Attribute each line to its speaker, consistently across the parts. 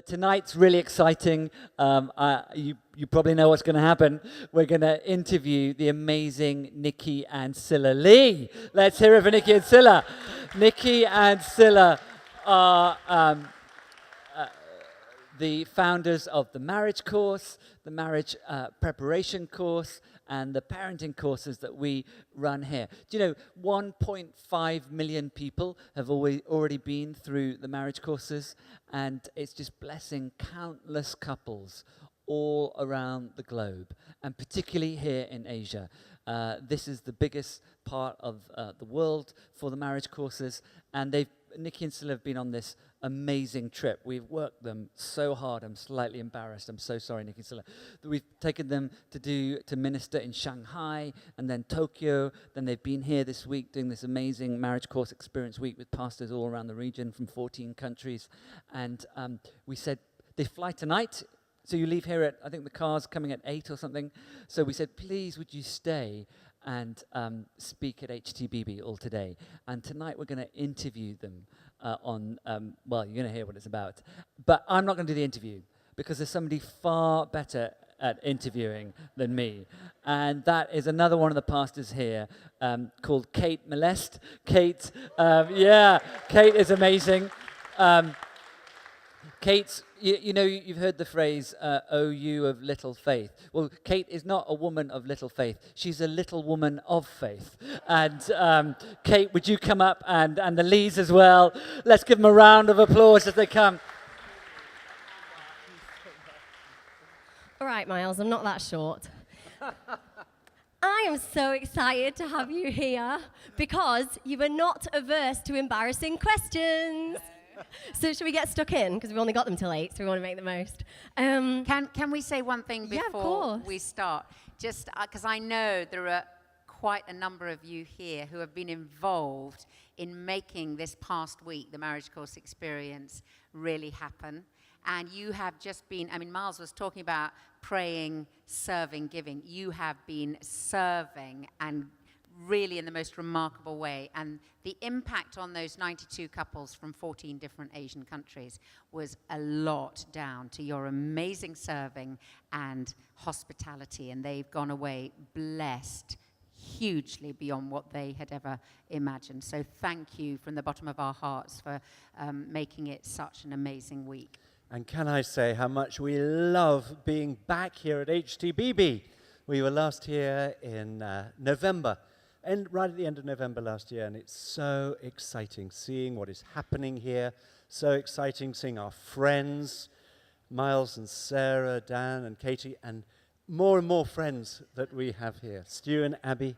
Speaker 1: tonight's really exciting. You probably know what's going to happen. We're going to interview the amazing Nicky and Sila Lee. Let's hear it for Nicky and Sila. Nicky and Sila are the founders of the marriage course, the marriage preparation course, and the parenting courses that we run here. Do you know 1.5 million people have already been through the marriage courses, and it's just blessing countless couples all around the globe, and particularly here in Asia. This is the biggest part of the world for the marriage courses, and Nicky and Sila have been on this amazing trip. We've worked them so hard. I'm slightly embarrassed. I'm so sorry, Nicky and Sila. We've taken them to minister in Shanghai and then Tokyo. Then they've been here this week doing this amazing marriage course experience week with pastors all around the region from 14 countries. And we said, they fly tonight. So you leave here at, I think the car's coming at 8 or something. So we said, please, would you stay and speak at HTBB all today? And tonight we're going to interview them well, you're going to hear what it's about. But I'm not going to do the interview because there's somebody far better at interviewing than me. And that is another one of the pastors here called Kate Molest. Kate, Kate is amazing. Kate, you know, you've heard the phrase, "Oh, you of little faith." Well, Kate is not a woman of little faith. She's a little woman of faith. And Kate, would you come up, and the Lees as well? Let's give them a round of applause as they come.
Speaker 2: All right, Miles, I'm not that short. I am so excited to have you here because you are not averse to embarrassing questions. So should we get stuck in? Because we've only got them till 8, so we want to make the most.
Speaker 3: Can we say one thing before we start? Just because I know there are quite a number of you here who have been involved in making this past week, the marriage course experience, really happen. And you have just been, I mean, Miles was talking about praying, serving, giving. You have been serving and really in the most remarkable way. And the impact on those 92 couples from 14 different Asian countries was a lot down to your amazing serving and hospitality. And they've gone away blessed hugely beyond what they had ever imagined. So thank you from the bottom of our hearts for making it such an amazing week.
Speaker 4: And can I say how much we love being back here at HTBB? We were last here in November. And right at the end of November last year, and it's so exciting seeing what is happening here. So exciting seeing our friends, Miles and Sarah, Dan and Katie, and more friends that we have here. Stu and Abby,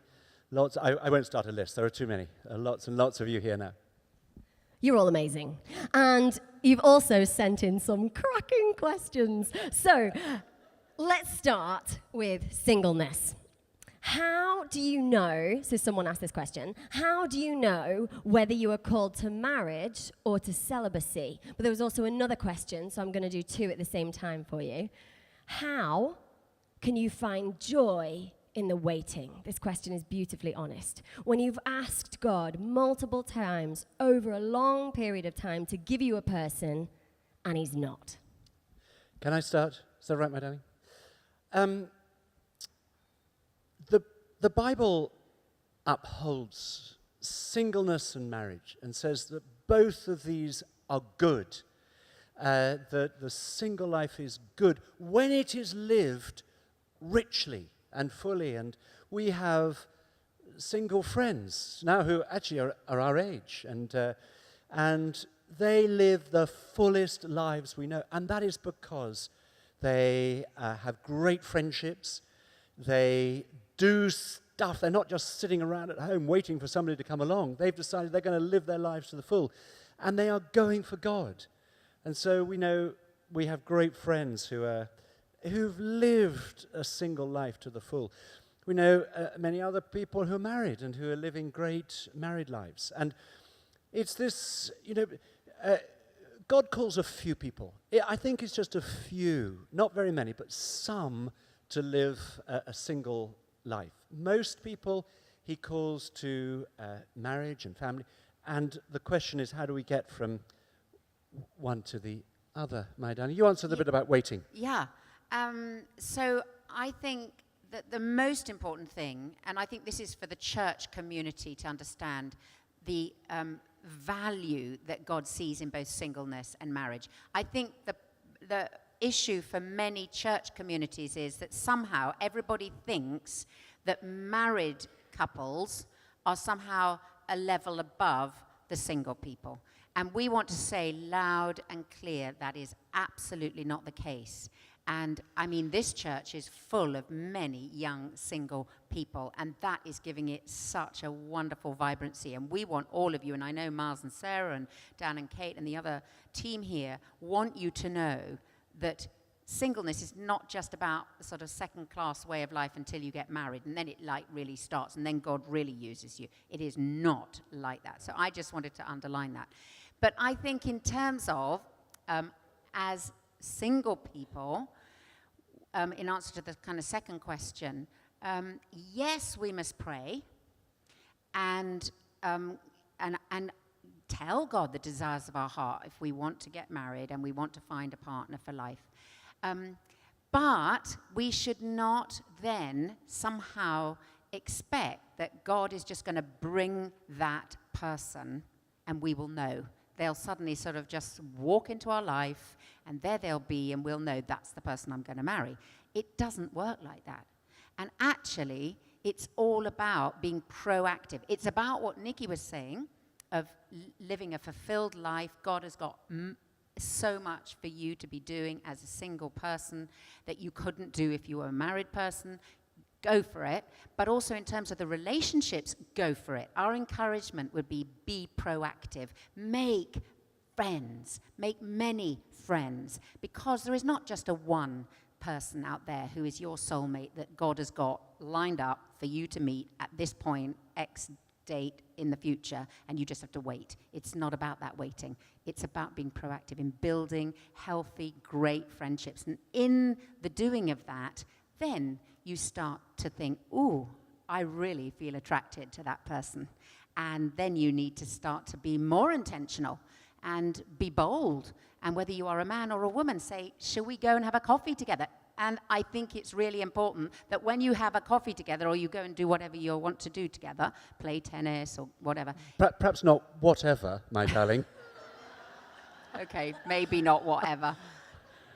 Speaker 4: lots. I won't start a list. There are too many. Lots and lots of you here now.
Speaker 2: You're all amazing. And you've also sent in some cracking questions. So let's start with singleness. How do you know, so someone asked this question, how do you know whether you are called to marriage or to celibacy? But there was also another question, so I'm going to do 2 at the same time for you. How can you find joy in the waiting? This question is beautifully honest. When you've asked God multiple times over a long period of time to give you a person, and he's not.
Speaker 4: Can I start? Is that right, my darling? The Bible upholds singleness and marriage and says that both of these are good, that the single life is good when it is lived richly and fully. And we have single friends now who actually are our age, and they live the fullest lives we know. And that is because they have great friendships. They do stuff. They're not just sitting around at home waiting for somebody to come along. They've decided they're going to live their lives to the full. And they are going for God. And so we know we have great friends who've lived a single life to the full. We know many other people who are married and who are living great married lives. And it's this, God calls a few people. I think it's just a few, not very many, but some to live a single life. Most people he calls to marriage and family. And the question is, how do we get from one to the other, my darling. You answered a bit about waiting.
Speaker 3: Yeah. So I think that the most important thing, and I think this is for the church community to understand the value that God sees in both singleness and marriage. I think the issue for many church communities is that somehow everybody thinks that married couples are somehow a level above the single people. And we want to say loud and clear that is absolutely not the case. And I mean, this church is full of many young single people, and that is giving it such a wonderful vibrancy. And we want all of you, and I know Miles and Sarah and Dan and Kate and the other team here want you to know that singleness is not just about a sort of second-class way of life until you get married, and then it like really starts, and then God really uses you. It is not like that. So I just wanted to underline that. But I think in terms of, as single people, in answer to the kind of second question, yes, we must pray and tell God the desires of our heart if we want to get married and we want to find a partner for life. But we should not then somehow expect that God is just going to bring that person and we will know. They'll suddenly sort of just walk into our life, and there they'll be, and we'll know that's the person I'm going to marry. It doesn't work like that. And actually, it's all about being proactive. It's about what Nicky was saying of living a fulfilled life. God has got so much for you to be doing as a single person that you couldn't do if you were a married person. Go for it. But also in terms of the relationships, go for it. Our encouragement would be proactive. Make friends. Make many friends. Because there is not just a one person out there who is your soulmate that God has got lined up for you to meet at this point, X date in the future, and you just have to wait. It's not about that waiting. It's about being proactive in building healthy, great friendships. And in the doing of that, then you start to think, ooh, I really feel attracted to that person. And then you need to start to be more intentional and be bold. And whether you are a man or a woman, say, shall we go and have a coffee together? And I think it's really important that when you have a coffee together or you go and do whatever you want to do together, play tennis or whatever.
Speaker 4: Perhaps not whatever, my darling.
Speaker 3: Okay, maybe not whatever.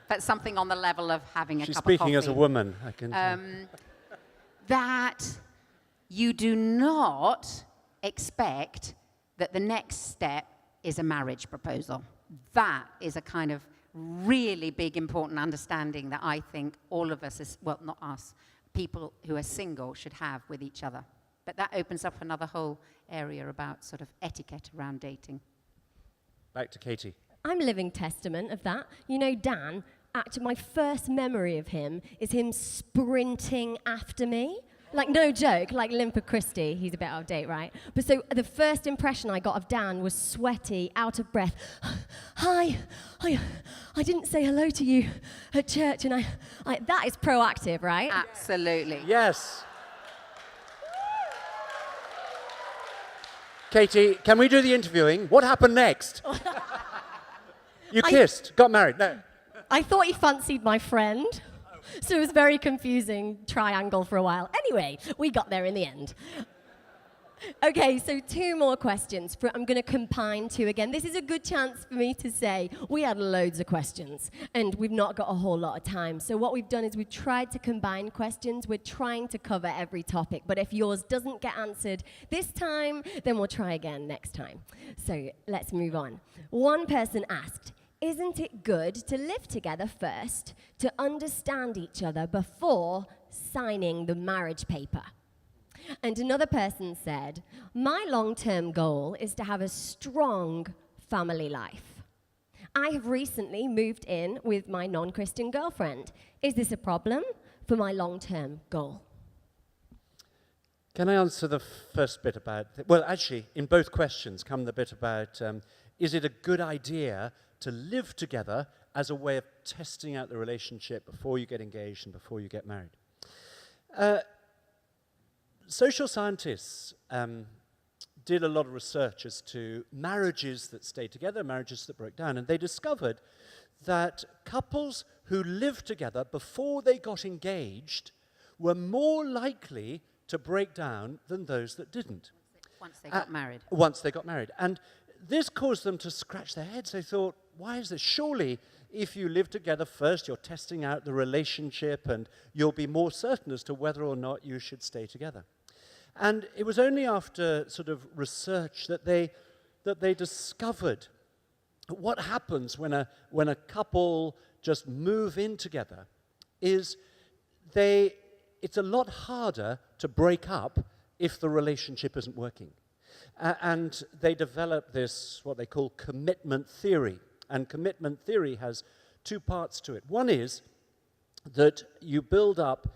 Speaker 3: But something on the level of having a
Speaker 4: She's
Speaker 3: cup of coffee.
Speaker 4: She's speaking as a woman, I can
Speaker 3: that you do not expect that the next step is a marriage proposal. That is a kind of really big, important understanding that I think all of us, well, not us, people who are single should have with each other. But that opens up another whole area about sort of etiquette around dating.
Speaker 4: Back to Katie.
Speaker 2: I'm a living testament of that. You know, Dan, actually, my first memory of him is him sprinting after me. Like, no joke, like Limper Christie. He's a bit out of date, right? But so the first impression I got of Dan was sweaty, out of breath. Hi, I didn't say hello to you at church, and that is proactive, right?
Speaker 3: Absolutely.
Speaker 4: Yes. Katie, can we do the interviewing? What happened next? You kissed, got married. No.
Speaker 2: I thought he fancied my friend. So it was very confusing triangle for a while. Anyway, we got there in the end. Okay, so 2 more questions. I'm going to combine 2 again. This is a good chance for me to say we had loads of questions, and we've not got a whole lot of time. So what we've done is we've tried to combine questions. We're trying to cover every topic, but if yours doesn't get answered this time, then we'll try again next time. So let's move on. One person asked, isn't it good to live together first to understand each other before signing the marriage paper? And another person said, my long-term goal is to have a strong family life. I have recently moved in with my non-Christian girlfriend. Is this a problem for my long-term goal?
Speaker 4: Can I answer the first bit about... Well, actually, in both questions come the bit about, is it a good idea to live together as a way of testing out the relationship before you get engaged and before you get married? Social scientists did a lot of research as to marriages that stayed together, marriages that broke down, and they discovered that couples who lived together before they got engaged were more likely to break down than those that didn't.
Speaker 3: Once they got married.
Speaker 4: Once they got married. And this caused them to scratch their heads. They thought, why is this? Surely, if you live together first, you're testing out the relationship and you'll be more certain as to whether or not you should stay together. And it was only after sort of research that they discovered what happens when a couple just move in together is it's a lot harder to break up if the relationship isn't working. And they developed this, what they call commitment theory. And commitment theory has two parts to it. One is that you build up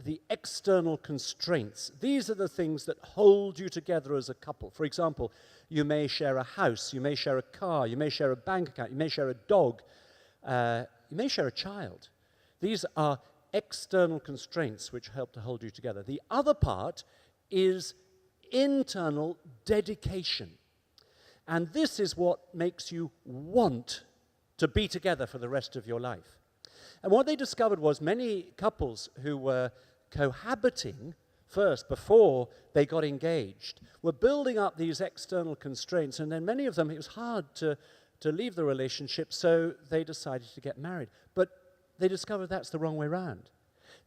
Speaker 4: the external constraints. These are the things that hold you together as a couple. For example, you may share a house, you may share a car, you may share a bank account, you may share a dog, you may share a child. These are external constraints which help to hold you together. The other part is internal dedication. And this is what makes you want to be together for the rest of your life. And what they discovered was many couples who were cohabiting first before they got engaged were building up these external constraints, and then many of them, it was hard to leave the relationship, so they decided to get married. But they discovered that's the wrong way around.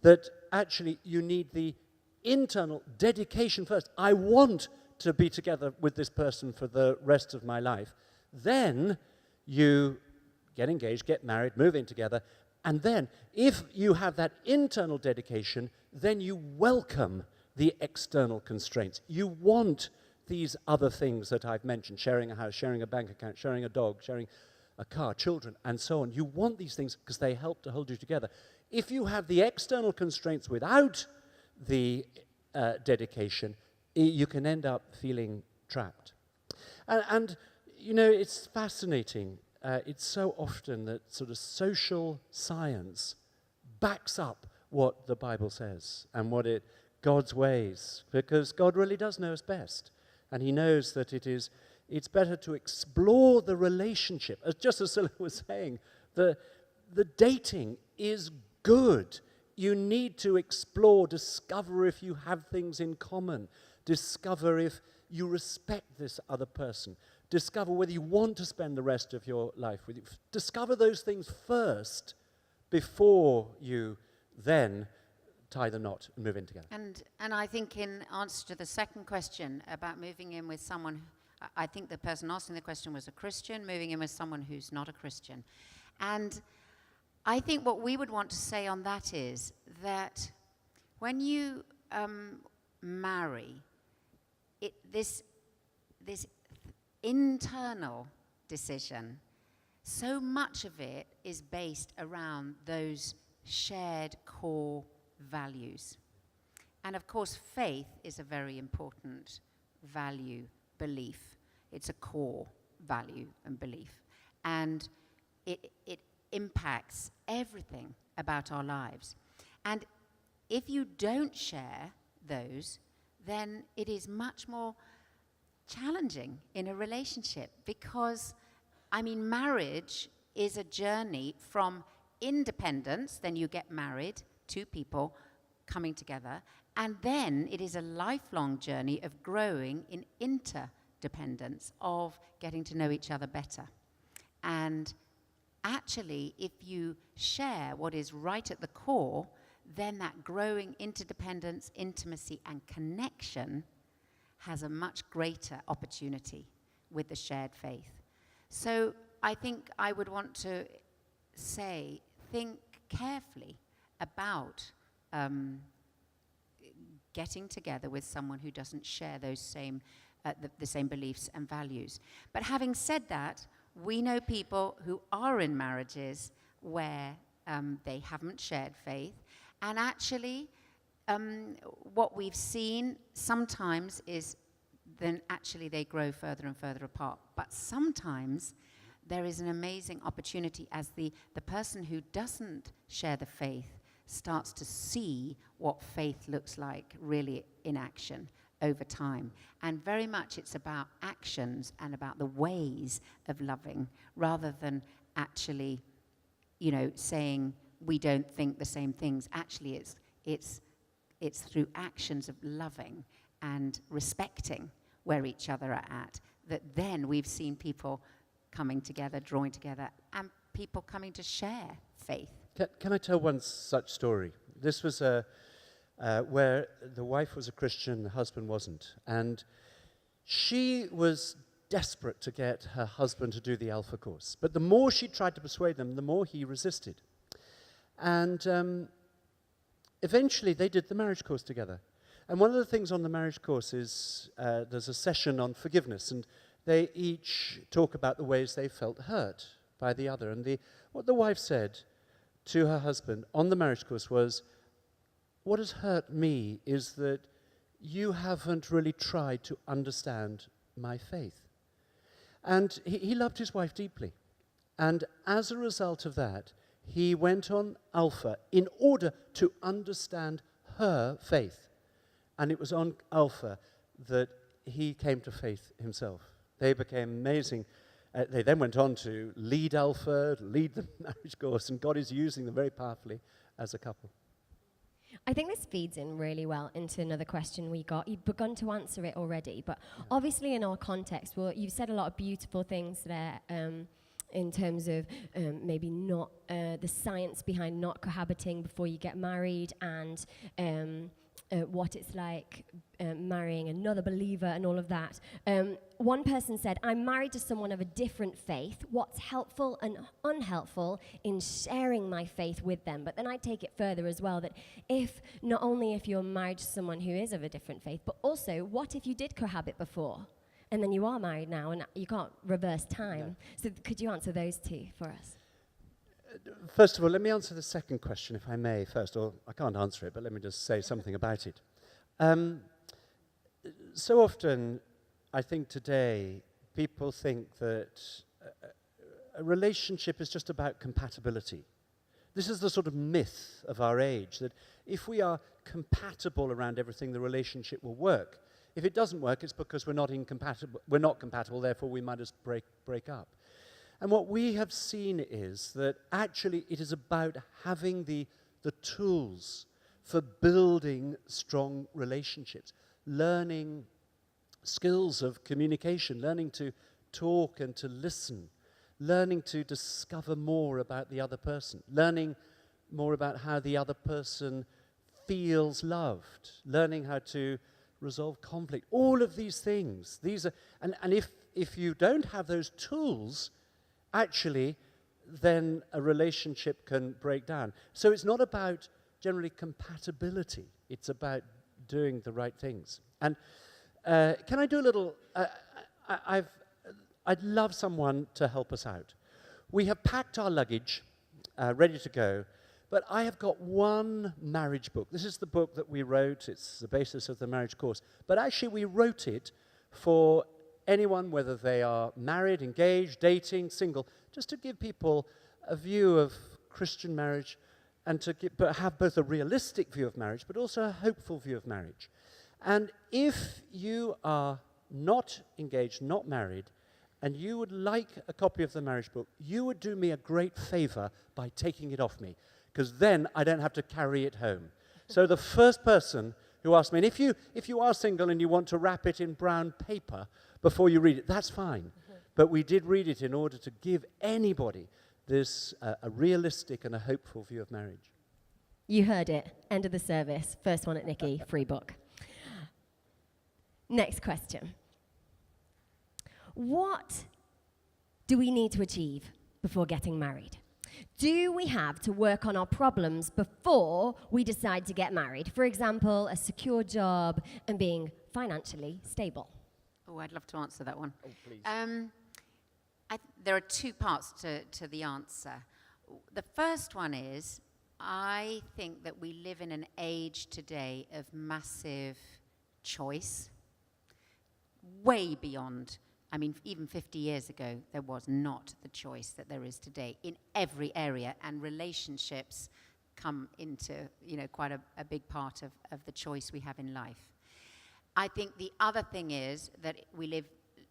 Speaker 4: That actually you need the internal dedication first. I want to be together with this person for the rest of my life. Then you get engaged, get married, move in together, and then if you have that internal dedication, then you welcome the external constraints. You want these other things that I've mentioned, sharing a house, sharing a bank account, sharing a dog, sharing a car, children, and so on. You want these things because they help to hold you together. If you have the external constraints without the dedication, you can end up feeling trapped. And you know, it's fascinating. It's so often that sort of social science backs up what the Bible says and God's ways, because God really does know us best. And he knows that it's better to explore the relationship. Just as Sila was saying, the dating is good. You need to explore, discover if you have things in common, discover if you respect this other person, discover whether you want to spend the rest of your life with you. Discover those things first before you then tie the knot and move in together.
Speaker 3: And I think in answer to the second question about moving in with someone, I think the person asking the question was a Christian, moving in with someone who's not a Christian. And I think what we would want to say on that is that when you marry, this internal decision, so much of it is based around those shared core values. And of course, faith is a very important value, belief. It's a core value and belief. And it impacts everything about our lives. And if you don't share those, then it is much more challenging in a relationship, because, I mean, marriage is a journey from independence, then you get married, two people coming together, and then it is a lifelong journey of growing in interdependence, of getting to know each other better. And actually, if you share what is right at the core, then that growing interdependence, intimacy, and connection has a much greater opportunity with the shared faith. So I think I would want to say, think carefully about getting together with someone who doesn't share those same, the same beliefs and values. But having said that, we know people who are in marriages where they haven't shared faith, and actually what we've seen sometimes is then actually they grow further and further apart. But sometimes there is an amazing opportunity as the person who doesn't share the faith starts to see what faith looks like really in action over time. And very much it's about actions and about the ways of loving rather than actually, saying we don't think the same things. Actually, it's through actions of loving and respecting where each other are at that then we've seen people coming together, drawing together, and people coming to share faith.
Speaker 4: Can I tell one such story? This was where the wife was a Christian, the husband wasn't. And she was desperate to get her husband to do the Alpha course. But the more she tried to persuade them, the more he resisted. And eventually they did the marriage course together. And one of the things on the marriage course is there's a session on forgiveness, and they each talk about the ways they felt hurt by the other. And what the wife said to her husband on the marriage course was, what has hurt me is that you haven't really tried to understand my faith. And he loved his wife deeply. And as a result of that, he went on Alpha in order to understand her faith. And it was on Alpha that he came to faith himself. They became amazing. They then went on to lead Alpha, lead the marriage course, and God is using them very powerfully as a couple.
Speaker 2: I think this feeds in really well into another question we got. You've begun to answer it already, but obviously in our context, well, you've said a lot of beautiful things there in terms of maybe not the science behind not cohabiting before you get married, and what it's like marrying another believer and all of that. One person said, I'm married to someone of a different faith. What's helpful and unhelpful in sharing my faith with them? But then I take it further as well, that not only if you're married to someone who is of a different faith, but also what if you did cohabit before and then you are married now and you can't reverse time? So could you answer those two for us?
Speaker 4: First of all, let me answer the second question, if I may, first. Or I can't answer it, but let me just say something about it. So often, I think today, people think that a relationship is just about compatibility. This is the sort of myth of our age, that if we are compatible around everything, the relationship will work. If it doesn't work, it's because we're not compatible, therefore we might just break up. And what we have seen is that actually it is about having the tools for building strong relationships, learning skills of communication, learning to talk and to listen, learning to discover more about the other person, learning more about how the other person feels loved, learning how to resolve conflict. All of these things, and if you don't have those tools, actually, then a relationship can break down. So it's not about generally compatibility. It's about doing the right things. And can I do a little... I'd love someone to help us out. We have packed our luggage, ready to go, but I have got one marriage book. This is the book that we wrote. It's the basis of the marriage course. But actually, we wrote it for anyone, whether they are married, engaged, dating, single, just to give people a view of Christian marriage and to have both a realistic view of marriage, but also a hopeful view of marriage. And if you are not engaged, not married, and you would like a copy of the marriage book, you would do me a great favor by taking it off me, because then I don't have to carry it home. So the first person who asked me, and if you are single and you want to wrap it in brown paper before you read it, that's fine. But we did read it in order to give anybody this a realistic and a hopeful view of marriage.
Speaker 2: You heard it. End of the service. First one at Nicky, free book. Next question. What do we need to achieve before getting married? Do we have to work on our problems before we decide to get married? For example, a secure job and being financially stable.
Speaker 3: Oh, I'd love to answer that one.
Speaker 4: Oh, please.
Speaker 3: There are two parts to the answer. The first one is, I think that we live in an age today of massive choice, way beyond. I mean, even 50 years ago, there was not the choice that there is today in every area, and relationships come into, quite a big part of the choice we have in life. I think the other thing is that we live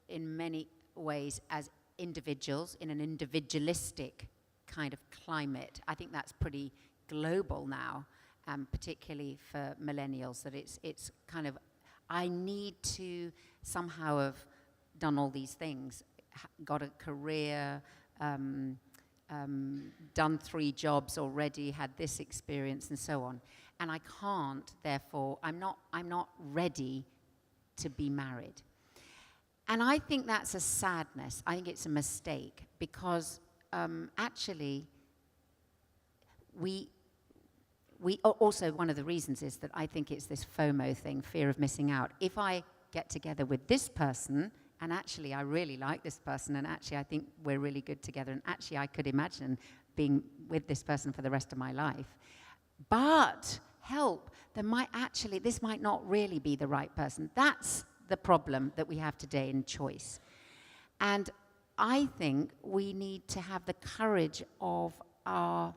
Speaker 3: in many ways as individuals in an individualistic kind of climate. I think that's pretty global now, particularly for millennials, that it's kind of, I need to somehow have done all these things, got a career, done 3 jobs already, had this experience and so on. And I can't, therefore, I'm not ready to be married. And I think that's a sadness. I think it's a mistake because actually we also, one of the reasons is that I think it's this FOMO thing, fear of missing out. If I get together with this person, and actually I really like this person, and actually I think we're really good together, and actually I could imagine being with this person for the rest of my life. But help, this might not really be the right person. That's the problem that we have today in choice. And I think we need to have the courage of our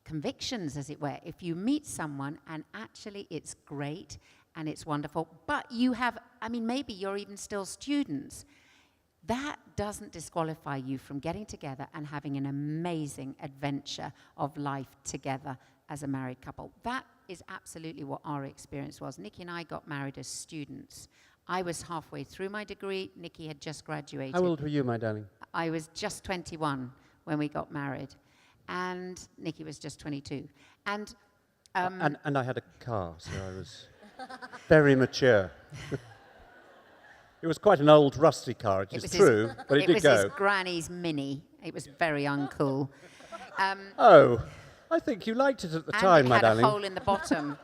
Speaker 3: convictions, as it were. If you meet someone and actually it's great and it's wonderful, but you have, maybe you're even still students, that doesn't disqualify you from getting together and having an amazing adventure of life together as a married couple. That is absolutely what our experience was. Nicky and I got married as students. I was halfway through my degree. Nicky had just graduated.
Speaker 4: How old were you, my darling?
Speaker 3: I was just 21 when we got married. And Nicky was just 22. And
Speaker 4: I had a car, so I was very mature. It was quite an old, rusty car, it is true, but it did go.
Speaker 3: It was his granny's Mini. It was very uncool.
Speaker 4: I think you liked it at the time, my darling.
Speaker 3: And it had a hole in the bottom.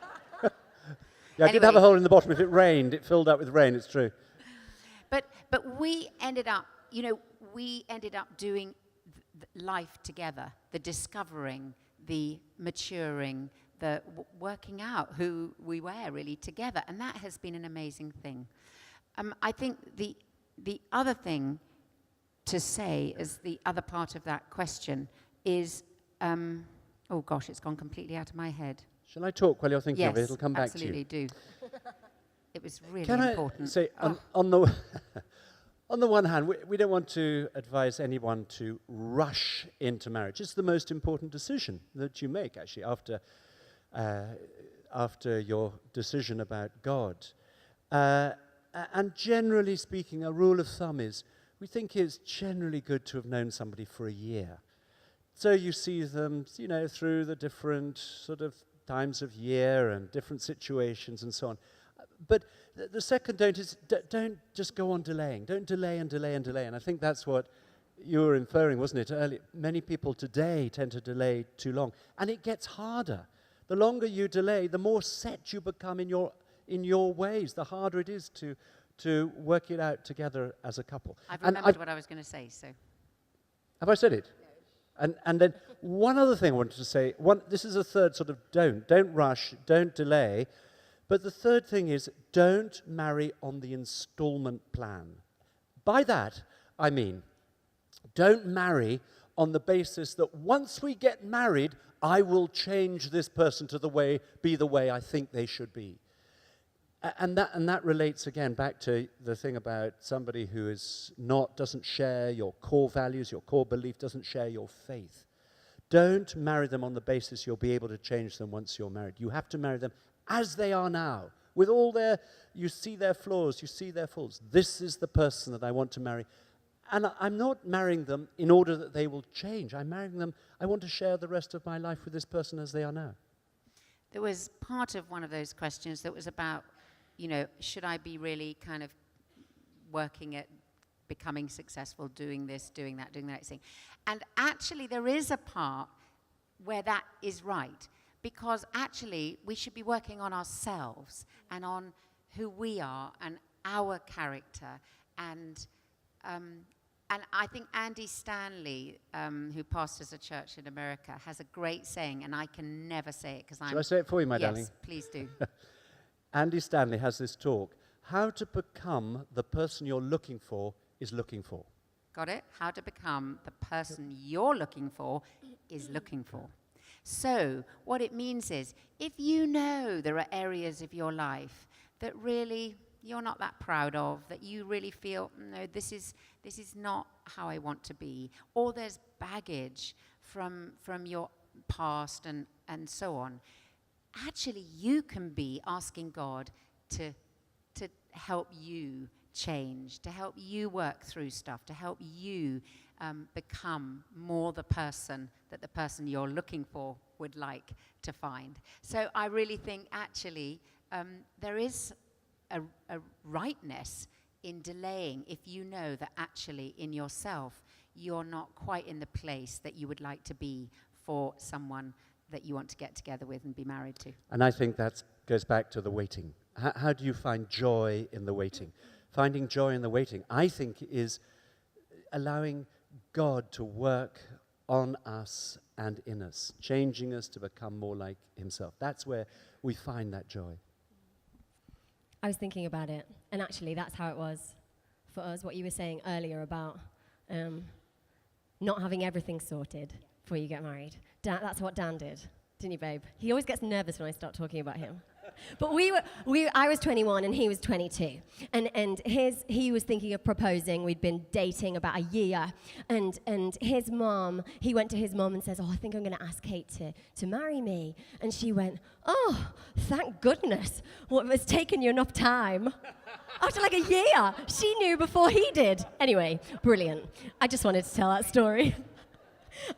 Speaker 4: Yeah, I did have a hole in the bottom. If it rained, it filled up with rain, it's true.
Speaker 3: But we ended up, doing life together, the discovering, the maturing, the working out who we were really together. And that has been an amazing thing. I think the other thing to say as the other part of that question is, oh gosh, it's gone completely out of my head.
Speaker 4: Shall I talk while you're thinking of it? It'll come back to you.
Speaker 3: Yes, absolutely, do. It was really
Speaker 4: Can
Speaker 3: important.
Speaker 4: I say, on the on the one hand, we don't want to advise anyone to rush into marriage. It's the most important decision that you make, actually, after your decision about God. And generally speaking, a rule of thumb is we think it's generally good to have known somebody for a year. So you see them, through the different sort of times of year and different situations and so on. But the second don't just go on delaying. Don't delay and delay and delay. And I think that's what you were inferring, wasn't it, earlier? Many people today tend to delay too long. And it gets harder. The longer you delay, the more set you become in your ways, the harder it is to work it out together as a couple.
Speaker 3: I've remembered what I was going to say, so.
Speaker 4: Have I said it? And then one other thing I wanted to say, this is a third sort of don't rush, don't delay, but the third thing is don't marry on the installment plan. By that, I mean, don't marry on the basis that once we get married, I will change this person to be the way I think they should be. And that relates again back to the thing about somebody who doesn't share your core values, your core belief, doesn't share your faith. Don't marry them on the basis you'll be able to change them once you're married. You have to marry them as they are now, with you see their flaws, you see their faults. This is the person that I want to marry. And I'm not marrying them in order that they will change. I'm marrying them, I want to share the rest of my life with this person as they are now.
Speaker 3: There was part of one of those questions that was about, should I be really kind of working at becoming successful, doing this, doing that thing? And actually, there is a part where that is right, because actually, we should be working on ourselves and on who we are and our character. And I think Andy Stanley, who pastors a church in America, has a great saying, and I can never say it because I'm...
Speaker 4: Shall I say it for you, my darling?
Speaker 3: Yes, please do.
Speaker 4: Andy Stanley has this talk, how to become the person you're looking for is looking for.
Speaker 3: Got it? How to become the person you're looking for is looking for. So what it means is, if you know there are areas of your life that really, you're not that proud of, that you really feel, no, this is not how I want to be, or there's baggage from your past and so on, actually you can be asking God to help you change, to help you work through stuff, to help you become more the person that the person you're looking for would like to find. So I really think actually there is a rightness in delaying if you know that actually in yourself you're not quite in the place that you would like to be for someone that you want to get together with and be married to.
Speaker 4: And I think that goes back to the waiting. How do you find joy in the waiting? Finding joy in the waiting, I think, is allowing God to work on us and in us, changing us to become more like himself. That's where we find that joy.
Speaker 2: I was thinking about it, and actually that's how it was for us, what you were saying earlier about not having everything sorted before you get married. That's what Dan did, didn't you, babe? He always gets nervous when I start talking about him. But I was 21 and he was 22. And he was thinking of proposing. We'd been dating about a year. And his mom, he went to his mom and says, I think I'm going to ask Kate to marry me. And she went, oh, thank goodness. Well, it's taken you enough time. After like a year. She knew before he did. Anyway, brilliant. I just wanted to tell that story.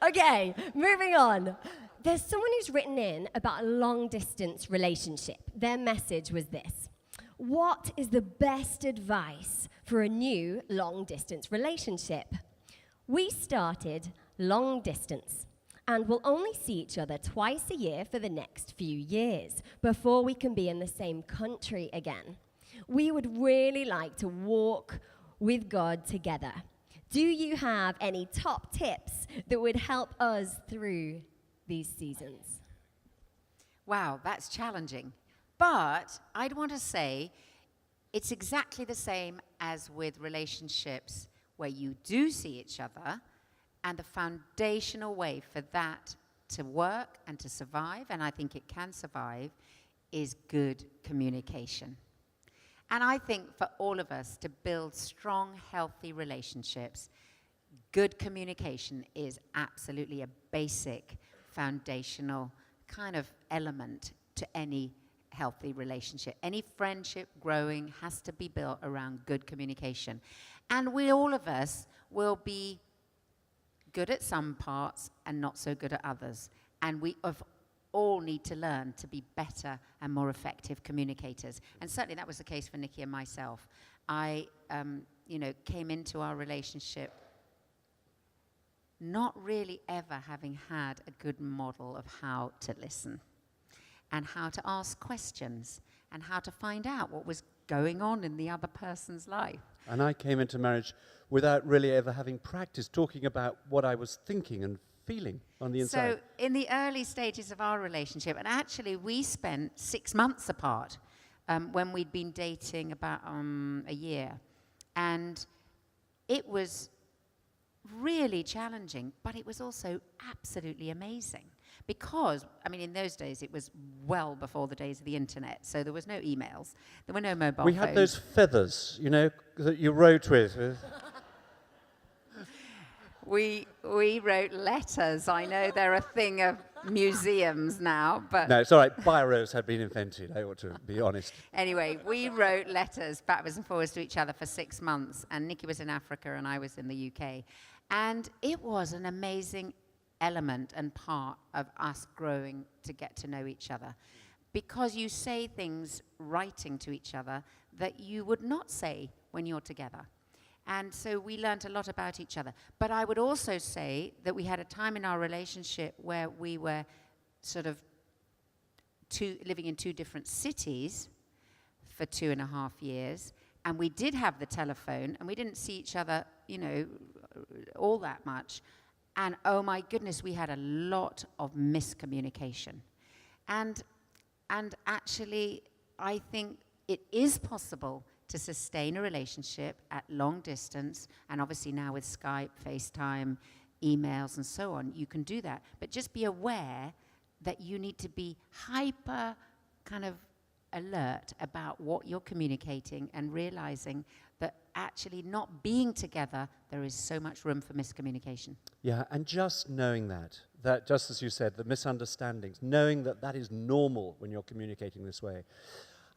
Speaker 2: Okay, moving on. There's someone who's written in about a long-distance relationship. Their message was this: what is the best advice for a new long-distance relationship? We started long distance and will only see each other twice a year for the next few years before we can be in the same country again. We would really like to walk with God together. Do you have any top tips that would help us through these seasons?
Speaker 3: Wow, that's challenging. But I'd want to say it's exactly the same as with relationships where you do see each other, and the foundational way for that to work and to survive, and I think it can survive, is good communication. And I think for all of us to build strong, healthy relationships, good communication is absolutely a basic, foundational kind of element to any healthy relationship. Any friendship growing has to be built around good communication. And all of us will be good at some parts and not so good at others. And we all need to learn to be better and more effective communicators. And certainly that was the case for Nicky and myself. I came into our relationship not really ever having had a good model of how to listen and how to ask questions and how to find out what was going on in the other person's life.
Speaker 4: And I came into marriage without really ever having practiced talking about what I was thinking and feeling on the inside.
Speaker 3: So in the early stages of our relationship, and actually we spent 6 months apart when we'd been dating about a year. And it was really challenging, but it was also absolutely amazing. Because, in those days, it was well before the days of the internet, so there was no emails, there were no mobile phones.
Speaker 4: We had those feathers, that you wrote with.
Speaker 3: We wrote letters. I know they're a thing of museums now, but...
Speaker 4: No, it's all right. Biros had been invented, I ought to be honest.
Speaker 3: Anyway, we wrote letters backwards and forwards to each other for 6 months, and Nicky was in Africa and I was in the UK. And it was an amazing element and part of us growing to get to know each other. Because you say things writing to each other that you would not say when you're together. And so we learned a lot about each other. But I would also say that we had a time in our relationship where we were sort of living in 2 different cities for 2.5 years. And we did have the telephone, and we didn't see each other, all that much. And oh my goodness, we had a lot of miscommunication. And actually, I think it is possible to sustain a relationship at long distance, and obviously now with Skype, FaceTime, emails, and so on, you can do that. But just be aware that you need to be hyper kind of alert about what you're communicating and realizing that actually not being together, there is so much room for miscommunication.
Speaker 4: Yeah, and just knowing that just as you said, the misunderstandings, knowing that that is normal when you're communicating this way.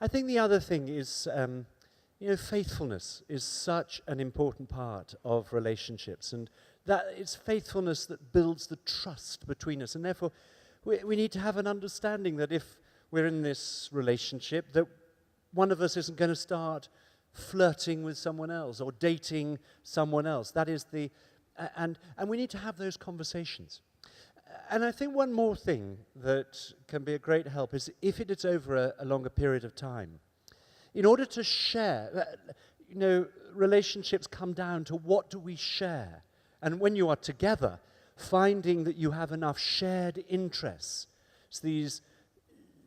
Speaker 4: I think the other thing is, faithfulness is such an important part of relationships, and that it's faithfulness that builds the trust between us, and therefore we need to have an understanding that if we're in this relationship, that one of us isn't going to start flirting with someone else or dating someone else. That is and we need to have those conversations. And I think one more thing that can be a great help is if it is over a longer period of time. In order to share, relationships come down to what do we share? And when you are together, finding that you have enough shared interests. It's these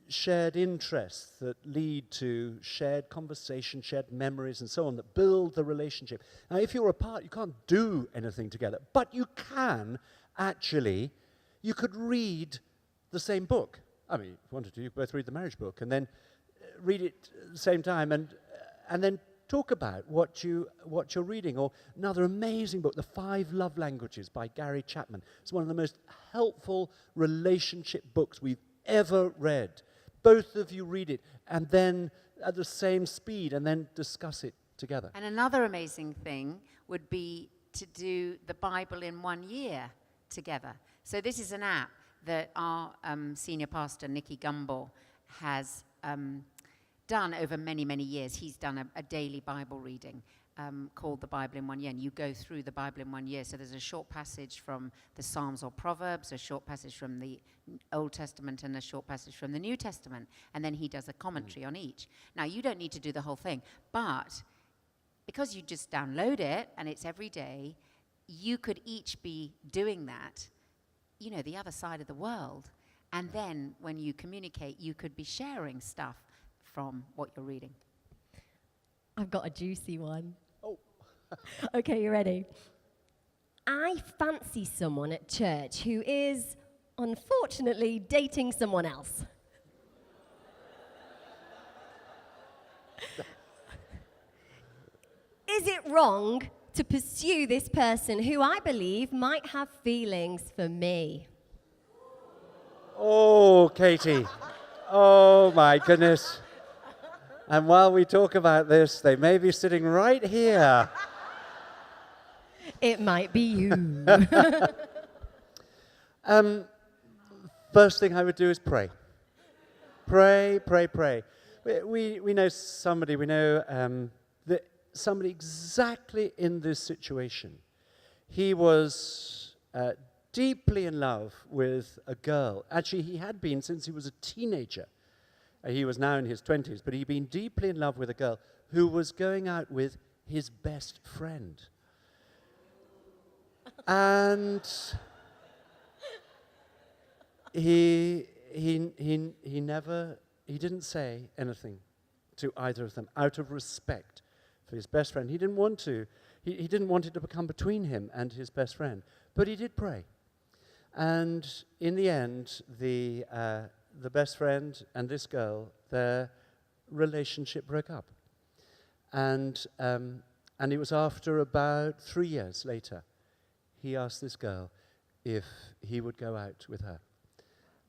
Speaker 4: shared interests that lead to shared conversation, shared memories, and so on, that build the relationship. Now, if you're apart, you can't do anything together, but you can actually, you could read the same book. I mean, if you wanted to, you both read the marriage book, and then read it at the same time, and then talk about what you're reading. Or another amazing book, The 5 Love Languages by Gary Chapman. It's one of the most helpful relationship books we've ever read. Both of you read it, and then at the same speed, and then discuss it together.
Speaker 3: And another amazing thing would be to do the Bible in 1 year together. So this is an app that our senior pastor, Nicky has done over many, many years. He's done a daily Bible reading called the Bible in 1 year, and you go through the Bible in 1 year. So there's a short passage from the Psalms or Proverbs, a short passage from the Old Testament, and a short passage from the New Testament, and then he does a commentary on each. Now, you don't need to do the whole thing, but because you just download it and it's every day, you could each be doing that, the other side of the world. And then when you communicate, you could be sharing stuff from what you're reading.
Speaker 2: I've got a juicy one.
Speaker 4: Oh.
Speaker 2: Okay, you ready? I fancy someone at church who is, unfortunately, dating someone else. Is it wrong to pursue this person who I believe might have feelings for me?
Speaker 4: Oh, Katie. Oh, my goodness. And while we talk about this, they may be sitting right here.
Speaker 2: It might be you.
Speaker 4: First thing I would do is pray. Pray, pray, pray. We know somebody, that somebody exactly in this situation. He was deeply in love with a girl. Actually, he had been since he was a teenager. He was now in his 20s, but he'd been deeply in love with a girl who was going out with his best friend. And he didn't say anything to either of them out of respect for his best friend. He didn't want to. He didn't want it to become between him and his best friend. But he did pray. And in the end, the best friend and this girl, their relationship broke up. And it was after about 3 years later, he asked this girl if he would go out with her.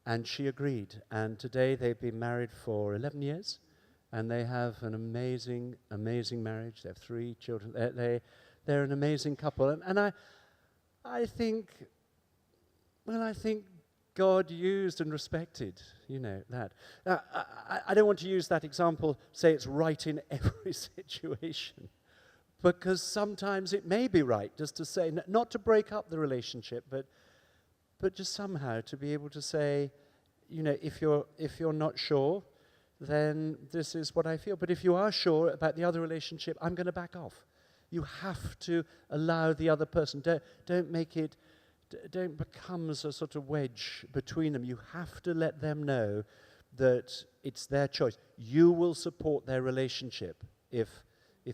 Speaker 4: And she agreed. And today they've been married for 11 years. And they have an amazing, amazing marriage. They have 3 children. They're an amazing couple. And I think God used and respected, that. Now, I don't want to use that example, say it's right in every situation, because sometimes it may be right just to say, not to break up the relationship, but just somehow to be able to say, if you're not sure, then this is what I feel. But if you are sure about the other relationship, I'm going to back off. You have to allow the other person. Don't become a sort of wedge between them. You have to let them know that it's their choice. You will support their relationship if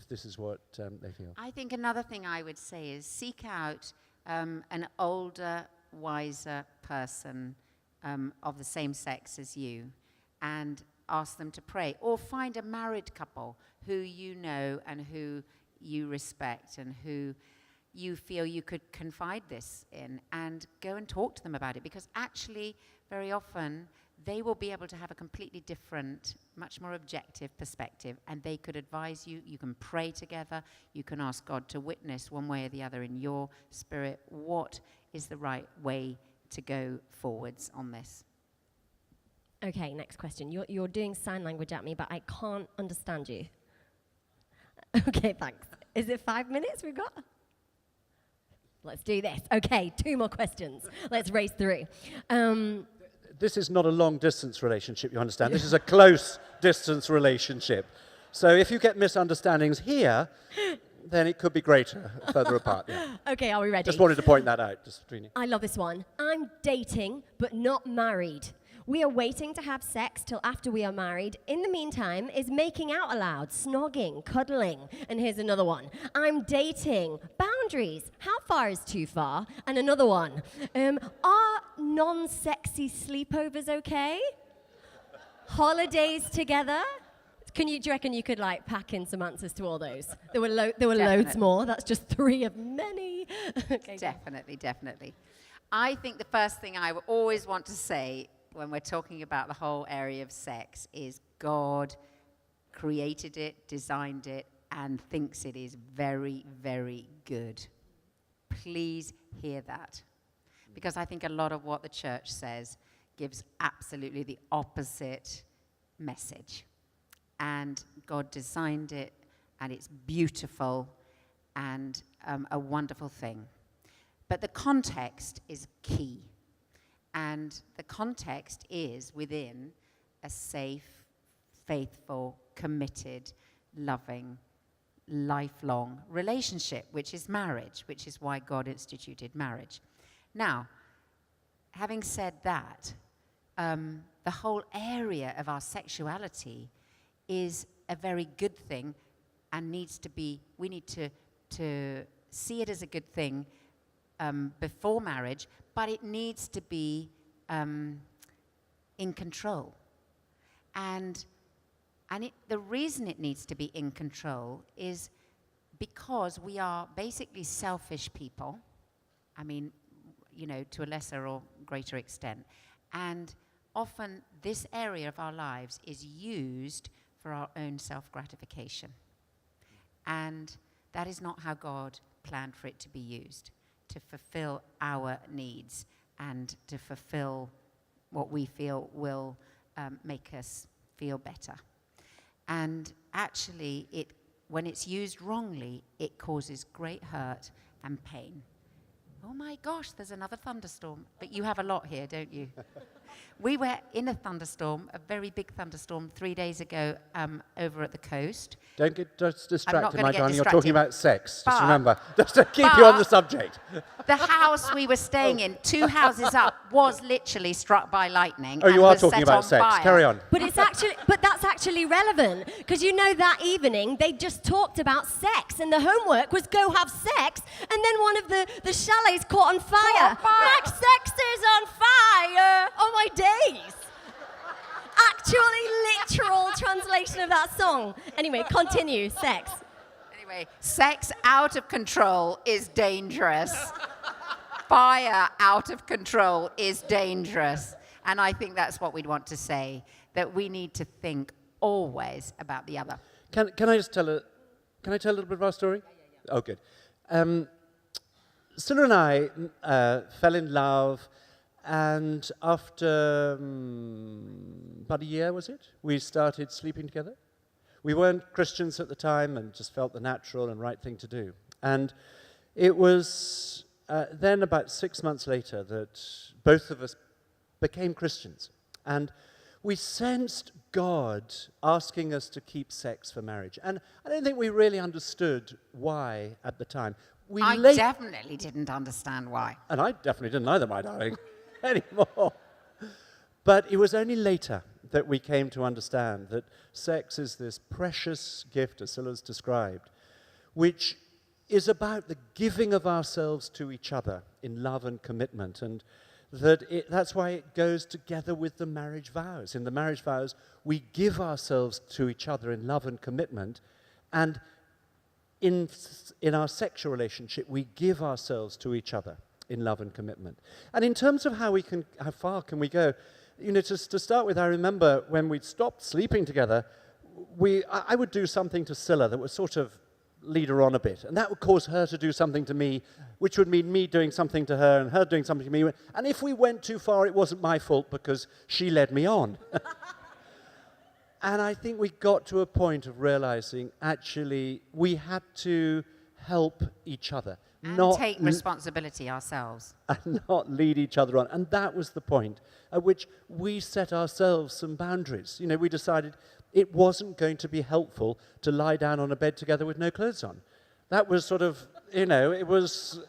Speaker 4: this is what they feel.
Speaker 3: I think another thing I would say is seek out an older, wiser person of the same sex as you, and ask them to pray. Or find a married couple who you know and who you respect and who you feel you could confide this in, and go and talk to them about it, because actually very often they will be able to have a completely different, much more objective perspective, and they could advise you. You can pray together. You can ask God to witness one way or the other in your spirit what is the right way to go forwards on this.
Speaker 2: Okay, next question. You're doing sign language at me, but I can't understand you. Okay, thanks. Is it 5 minutes we've got? Let's do this. Okay, 2 more questions. Let's race through.
Speaker 4: This is not a long-distance relationship, you understand. This is a close-distance relationship. So if you get misunderstandings here, then it could be greater further apart. Yeah.
Speaker 2: Okay, are we ready?
Speaker 4: Just wanted to point that out, just between you.
Speaker 2: I love this one. I'm dating, but not married. We are waiting to have sex till after we are married. In the meantime, is making out allowed, snogging, cuddling. And here's another one. I'm dating. Boundaries. How far is too far? And another one. Are non-sexy sleepovers okay? Holidays together? Do you reckon you could like pack in some answers to all those? There were loads more. That's just 3 of many. Okay,
Speaker 3: Definitely. I think the first thing I always want to say when we're talking about the whole area of sex is God created it, designed it, and thinks it is very, very good. Please hear that. Because I think a lot of what the church says gives absolutely the opposite message. And God designed it, and it's beautiful and a wonderful thing. But the context is key. And the context is within a safe, faithful, committed, loving, lifelong relationship, which is marriage, which is why God instituted marriage. Now, having said that, the whole area of our sexuality is a very good thing and we need to see it as a good thing before marriage, but it needs to be in control. And the reason it needs to be in control is because we are basically selfish people. I mean, to a lesser or greater extent. And often this area of our lives is used for our own self-gratification. And that is not how God planned for it to be used, to fulfill our needs and to fulfill what we feel will make us feel better. And actually, when it's used wrongly, it causes great hurt and pain. Oh my gosh, there's another thunderstorm. But you have a lot here, don't you? We were in a thunderstorm, a very big thunderstorm, 3 days ago over at the coast.
Speaker 4: Don't get distracted, my darling.
Speaker 3: Distracted.
Speaker 4: You're talking about sex. Just remember, just to keep you on the subject.
Speaker 3: The house we were staying in, 2 houses up, was literally struck by lightning.
Speaker 4: Oh,
Speaker 3: and
Speaker 4: you are
Speaker 3: was
Speaker 4: talking
Speaker 3: set
Speaker 4: about
Speaker 3: on
Speaker 4: sex.
Speaker 3: fire.
Speaker 4: Carry on.
Speaker 2: But that's actually relevant, because that evening they just talked about sex, and the homework was go have sex, and then one of the chalets caught on fire. My sex is on fire! Oh my days! Actually, literal translation of that song. Anyway, continue. Sex.
Speaker 3: Anyway, sex out of control is dangerous. Fire out of control is dangerous. And I think that's what we'd want to say, that we need to think always about the other.
Speaker 4: Can I just tell a little bit of our story? Yeah. Oh, good. Sila and I fell in love, and after about a year, was it? We started sleeping together. We weren't Christians at the time and just felt the natural and right thing to do. And it was then about 6 months later that both of us became Christians. And we sensed God asking us to keep sex for marriage. And I don't think we really understood why at the time.
Speaker 3: I definitely didn't understand why.
Speaker 4: And I definitely didn't either, my darling, anymore. But it was only later that we came to understand that sex is this precious gift, as Sila's described, which is about the giving of ourselves to each other in love and commitment. And That's why it goes together with the marriage vows. In the marriage vows, we give ourselves to each other in love and commitment, and in our sexual relationship, we give ourselves to each other in love and commitment. And in terms of how far can we go, to start with, I remember when we'd stopped sleeping together, I would do something to Sila that would sort of lead her on a bit, and that would cause her to do something to me, which would mean me doing something to her and her doing something to me. And if we went too far, it wasn't my fault because she led me on. And I think we got to a point of realizing, actually, we had to help each other.
Speaker 3: And
Speaker 4: not
Speaker 3: take responsibility ourselves.
Speaker 4: And not lead each other on. And that was the point at which we set ourselves some boundaries. We decided it wasn't going to be helpful to lie down on a bed together with no clothes on. That was sort of, it was...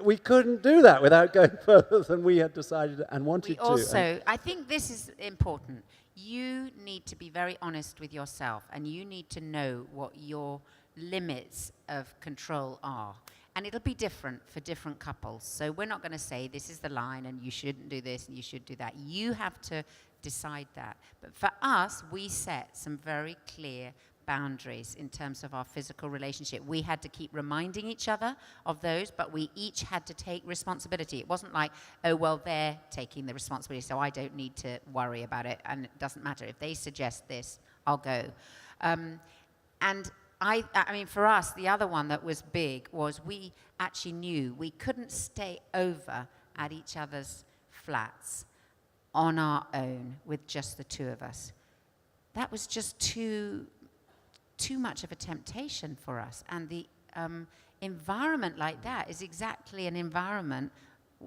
Speaker 4: we couldn't do that without going further than we had decided and wanted to.
Speaker 3: Also, I think this is important. You need to be very honest with yourself, and you need to know what your limits of control are. And it'll be different for different couples. So we're not going to say this is the line and you shouldn't do this and you should do that. You have to decide that. But for us, we set some very clear boundaries in terms of our physical relationship. We had to keep reminding each other of those, but we each had to take responsibility. It wasn't like, oh, well, they're taking the responsibility, so I don't need to worry about it, and it doesn't matter. If they suggest this, I'll go. And I mean, for us, the other one that was big was we actually knew we couldn't stay over at each other's flats on our own with just the two of us. That was just too much of a temptation for us. And the environment like that is exactly an environment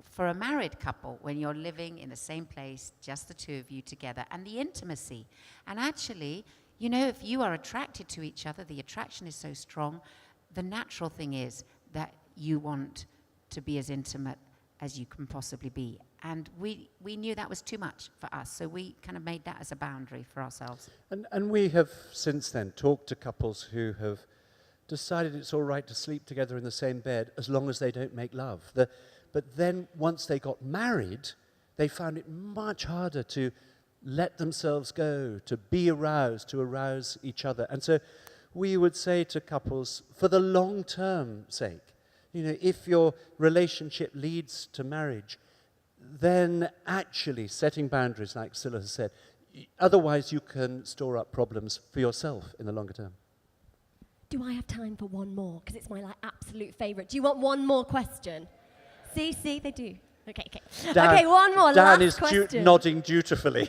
Speaker 3: for a married couple when you're living in the same place, just the two of you together, and the intimacy. And actually, if you are attracted to each other, the attraction is so strong, the natural thing is that you want to be as intimate as you can possibly be. And we knew that was too much for us, so we kind of made that as a boundary for ourselves.
Speaker 4: And we have since then talked to couples who have decided it's all right to sleep together in the same bed as long as they don't make love. But then once they got married, they found it much harder to let themselves go, to be aroused, to arouse each other. And so we would say to couples, for the long-term sake, if your relationship leads to marriage, then actually setting boundaries, like Sila has said, otherwise you can store up problems for yourself in the longer term.
Speaker 2: Do I have time for one more? Because it's my absolute favourite. Do you want one more question? See, they do. Okay.
Speaker 4: Dan,
Speaker 2: okay, one more.
Speaker 4: Dan
Speaker 2: last question.
Speaker 4: Nodding dutifully.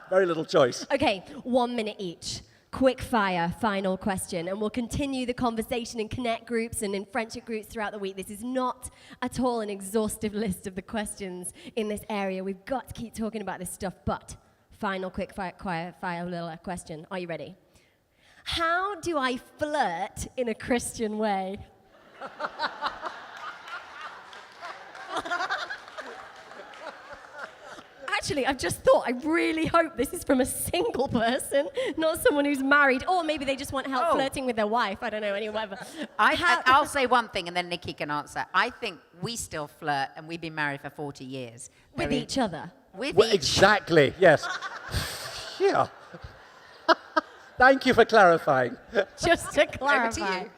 Speaker 4: Very little choice.
Speaker 2: Okay, 1 minute each. Quick fire, final question, and we'll continue the conversation in connect groups and in friendship groups throughout the week. This is not at all an exhaustive list of the questions in this area. We've got to keep talking about this stuff, but final quick fire little question. Are you ready? How do I flirt in a Christian way? Actually, I've just thought, I really hope this is from a single person, not someone who's married, or maybe they just want help flirting with their wife. I don't know, whatever.
Speaker 3: I'll say one thing and then Nicky can answer. I think we still flirt and we've been married for 40 years.
Speaker 2: With each other?
Speaker 4: Exactly, yes. Yeah. Thank you for clarifying.
Speaker 2: Just to clarify.
Speaker 3: Over to you.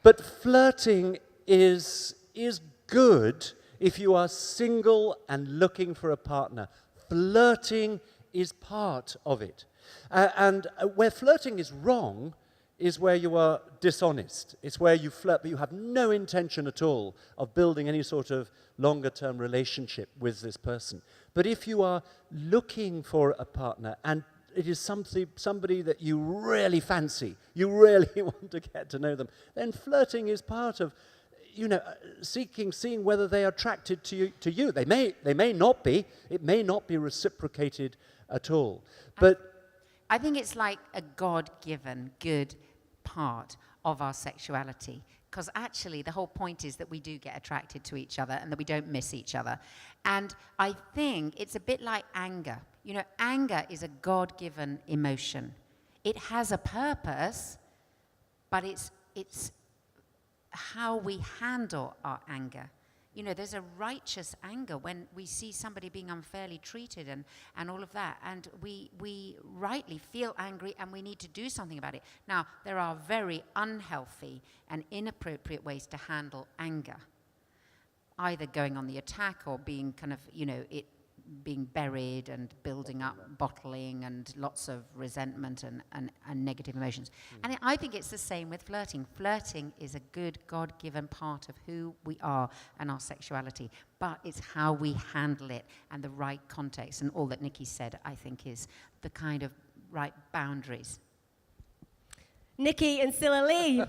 Speaker 4: But flirting is good if you are single and looking for a partner. Flirting is part of it. And where flirting is wrong is where you are dishonest. It's where you flirt, but you have no intention at all of building any sort of longer-term relationship with this person. But if you are looking for a partner and it is somebody that you really fancy, you really want to get to know them, then flirting is part of seeing whether they are attracted to you. They may not be. It may not be reciprocated at all. But
Speaker 3: I think it's like a God-given good part of our sexuality. Because actually, the whole point is that we do get attracted to each other and that we don't miss each other. And I think it's a bit like anger. Anger is a God-given emotion. It has a purpose, but it's how we handle our anger You know, there's a righteous anger when we see somebody being unfairly treated and all of that. And we rightly feel angry and we need to do something about it. Now, there are very unhealthy and inappropriate ways to handle anger, either going on the attack or being kind of, you know, it being buried and building up, bottling, and lots of resentment and negative emotions. And I think it's the same with flirting. Flirting is a good God-given part of who we are and our sexuality, but it's how we handle it and the right context. And all that Nicky said, I think, is the kind of right boundaries.
Speaker 2: Nicky and Sila Lee.